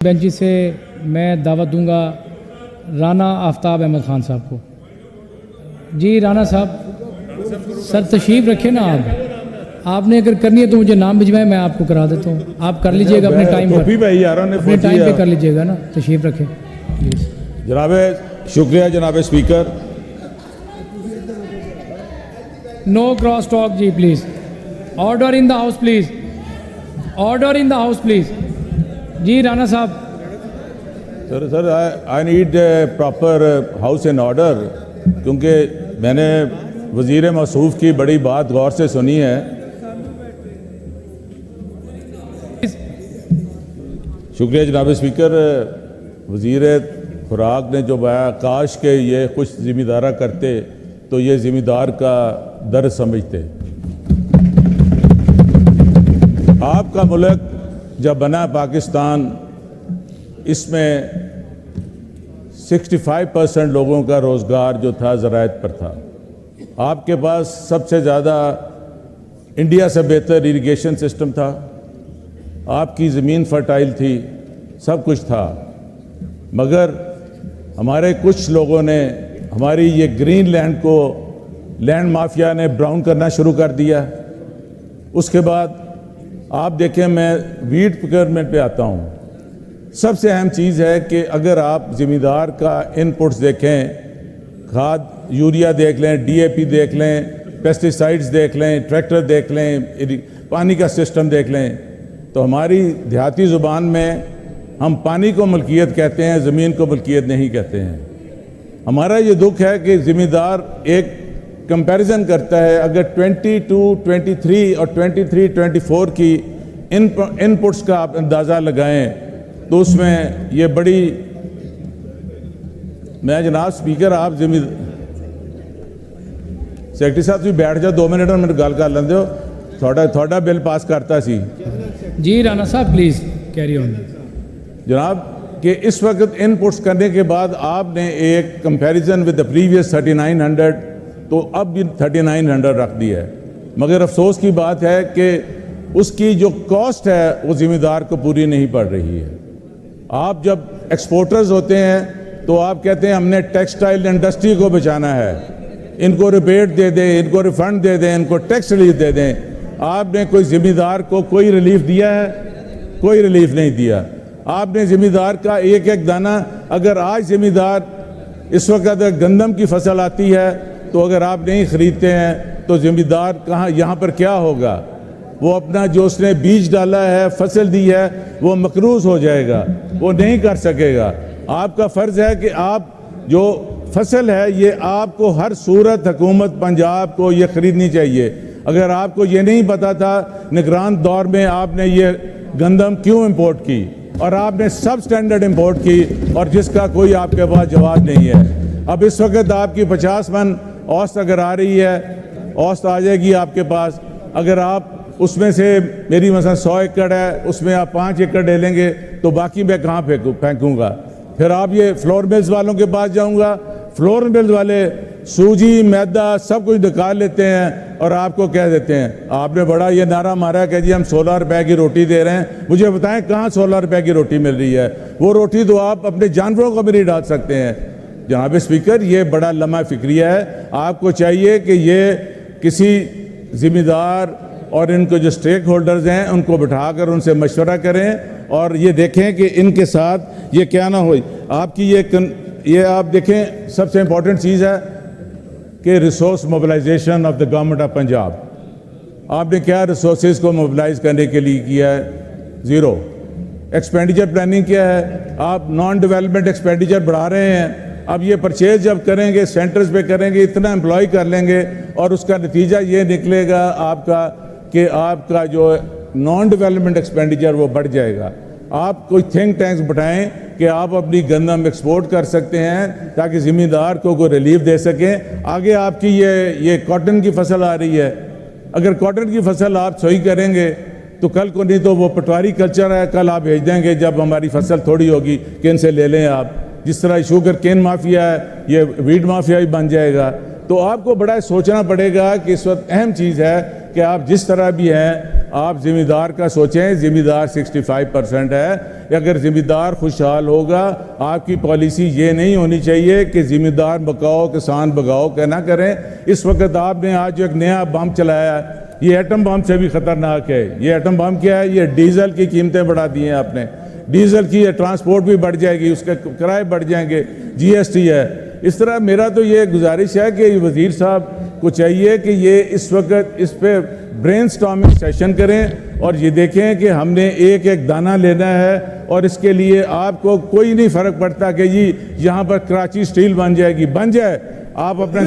Bench سے میں دعوت دوں گا رانا آفتاب احمد خان صاحب کو۔ جی رانا صاحب سر تشریف رکھیں نا، آپ نے اگر کرنی ہے تو مجھے نام بھجوائیں، میں آپ کو کرا دیتا ہوں، آپ کر لیجئے گا اپنے ٹائم پر، اپنے ٹائم پہ کر لیجئے گا نا، تشریف رکھیں پلیز۔ جناب شکریہ جناب اسپیکر۔ نو کراس ٹاک جی please, order in the house please, order in the house please. جی رانا صاحب۔ Sir I need proper house in order, کیونکہ میں نے وزیر موصوف کی بڑی بات غور سے سنی ہے۔ شکریہ جناب اسپیکر۔ وزیر خوراک نے جو بیا، کاش کہ یہ کچھ ذمہ دارہ کرتے تو یہ ذمہ دار کا درد سمجھتے۔ آپ کا ملک جب بنا پاکستان، اس میں 65% لوگوں کا روزگار جو تھا زراعت پر تھا۔ آپ کے پاس سب سے زیادہ انڈیا سے بہتر ایریگیشن سسٹم تھا، آپ کی زمین فرٹائل تھی، سب کچھ تھا، مگر ہمارے کچھ لوگوں نے ہماری یہ گرین لینڈ کو، لینڈ مافیا نے براؤن کرنا شروع کر دیا۔ اس کے بعد آپ دیکھیں، میں ویٹ پروکیورمنٹ پہ آتا ہوں۔ سب سے اہم چیز ہے کہ اگر آپ ذمہ دار کا ان پٹس دیکھیں، کھاد یوریا دیکھ لیں، ڈی اے پی دیکھ لیں، پیسٹی سائڈز دیکھ لیں، ٹریکٹر دیکھ لیں، پانی کا سسٹم دیکھ لیں، تو ہماری دیہاتی زبان میں ہم پانی کو ملکیت کہتے ہیں، زمین کو ملکیت نہیں کہتے ہیں۔ ہمارا یہ دکھ ہے کہ ذمہ دار ایک کمپیریزن کرتا ہے، اگر 22، 23 اور 23-24 کی ان پٹس کا آپ اندازہ لگائیں تو اس میں یہ بڑی، میں جناب اسپیکر آپ سیکرٹری صاحب تھی بیٹھ جاؤ 2 منٹ اور میں گل کر لیندے ہو، تھوڑا بل پاس کرتا سی۔ جی رانا صاحب پلیز کیری آن۔ جناب کہ اس وقت ان پٹس کرنے کے بعد آپ نے ایک کمپیریزن ود دا پریویس 3900 تو اب بھی 3900 رکھ دیا ہے، مگر افسوس کی بات ہے کہ اس کی جو کاسٹ ہے وہ ذمہ دار کو پوری نہیں پڑ رہی ہے۔ آپ جب ایکسپورٹرز ہوتے ہیں تو آپ کہتے ہیں ہم نے ٹیکسٹائل انڈسٹری کو بچانا ہے، ان کو ریبیٹ دے دیں، ان کو ریفنڈ دے دیں، ان کو ٹیکس ریلیف دے دیں۔ آپ نے کوئی ذمہ دار کو کوئی ریلیف دیا ہے؟ کوئی ریلیف نہیں دیا۔ آپ نے ذمہ دار کا ایک ایک دانہ، اگر آج ذمہ دار اس وقت گندم کی فصل آتی ہے تو اگر آپ نہیں خریدتے ہیں تو ذمہ دار کہاں، یہاں پر کیا ہوگا؟ وہ اپنا جو اس نے بیج ڈالا ہے، فصل دی ہے، وہ مقروض ہو جائے گا، وہ نہیں کر سکے گا۔ آپ کا فرض ہے کہ آپ جو فصل ہے یہ آپ کو ہر صورت حکومت پنجاب کو یہ خریدنی چاہیے۔ اگر آپ کو یہ نہیں پتا تھا نگران دور میں آپ نے یہ گندم کیوں امپورٹ کی، اور آپ نے سب سٹینڈرڈ امپورٹ کی، اور جس کا کوئی آپ کے پاس جواب نہیں ہے۔ اب اس وقت آپ کی 50 من اوسط اگر آ رہی ہے، اوسط آ جائے گی آپ کے پاس، اگر آپ اس میں سے میری مثلا 100 ایکڑ ہے، اس میں آپ 5 ایکڑ لے لیں گے تو باقی میں کہاں پھینکوں گا؟ پھر آپ یہ فلور ملز والوں کے پاس جاؤں گا، فلور ملز والے سوجی میدا سب کچھ نکال لیتے ہیں اور آپ کو کہہ دیتے ہیں، آپ نے بڑا یہ نعرہ مارا کہ جی ہم 16 روپے کی روٹی دے رہے ہیں۔ مجھے بتائیں کہاں 16 روپے کی روٹی مل رہی ہے؟ وہ روٹی تو آپ اپنے جانوروں کو بھی نہیں ڈال سکتے ہیں۔ جناب اسپیکر یہ بڑا لمحہ فکریہ ہے، آپ کو چاہیے کہ یہ کسی ذمہ دار اور ان کو جو سٹیک ہولڈرز ہیں ان کو بٹھا کر ان سے مشورہ کریں اور یہ دیکھیں کہ ان کے ساتھ یہ کیا نہ ہوئی۔ آپ کی یہ آپ دیکھیں، سب سے امپورٹنٹ چیز ہے کہ resource mobilisation of the government of Punjab. آپ نے کیا ریسورسز کو موبلائز کرنے کے لیے کیا ہے؟ زیرو۔ ایکسپینڈیچر پلاننگ کیا ہے؟ آپ نان ڈیولپمنٹ ایکسپینڈیچر بڑھا رہے ہیں۔ اب یہ پرچیز جب کریں گے، سینٹرز پہ کریں گے، اتنا امپلائی کر لیں گے اور اس کا نتیجہ یہ نکلے گا آپ کا کہ آپ کا جو نان ڈیولپمنٹ ایکسپینڈیچر وہ بڑھ جائے گا۔ آپ کوئی تھنک ٹینکس بٹھائیں کہ آپ اپنی گندم ایکسپورٹ کر سکتے ہیں تاکہ ذمہ دار کو کوئی ریلیف دے سکیں۔ آگے آپ کی یہ کاٹن کی فصل آ رہی ہے، اگر کاٹن کی فصل آپ صحیح کریں گے تو کل کو نہیں تو وہ پٹواری کلچر ہے، کل آپ بھیج دیں گے جب ہماری فصل تھوڑی ہوگی کہ ان سے لے لیں آپ۔ جس طرح شوگر کین مافیا ہے، یہ ویٹ مافیا بھی بن جائے گا۔ تو آپ کو بڑا سوچنا پڑے گا کہ اس وقت اہم چیز ہے کہ آپ جس طرح بھی ہیں آپ ذمہ دار کا سوچیں. ذمہ دار 65% ہے. اگر ذمہ دار خوشحال ہوگا, آپ کی پالیسی یہ نہیں ہونی چاہیے کہ ذمہ دار بکاؤ کسان بگاؤ کہ نہ کریں. اس وقت آپ نے آج جو ایک نیا بم چلایا ہے, یہ ایٹم بم سے بھی خطرناک ہے. یہ ایٹم بم کیا ہے؟ یہ ڈیزل کی قیمتیں بڑھا دی ہیں آپ نے. ڈیزل کی ٹرانسپورٹ بھی بڑھ جائے گی, اس کے کرائے بڑھ جائیں گے, جی ایس ٹی ہے. اس طرح میرا تو یہ گزارش ہے کہ وزیر صاحب کو چاہیے کہ یہ اس وقت اس پہ برین سٹارمنگ سیشن کریں اور یہ دیکھیں کہ ہم نے ایک ایک دانہ لینا ہے, اور اس کے لیے آپ کو کوئی نہیں فرق پڑتا کہ جی یہاں پر کراچی سٹیل بن جائے گی, بن جائے. آپ اپنا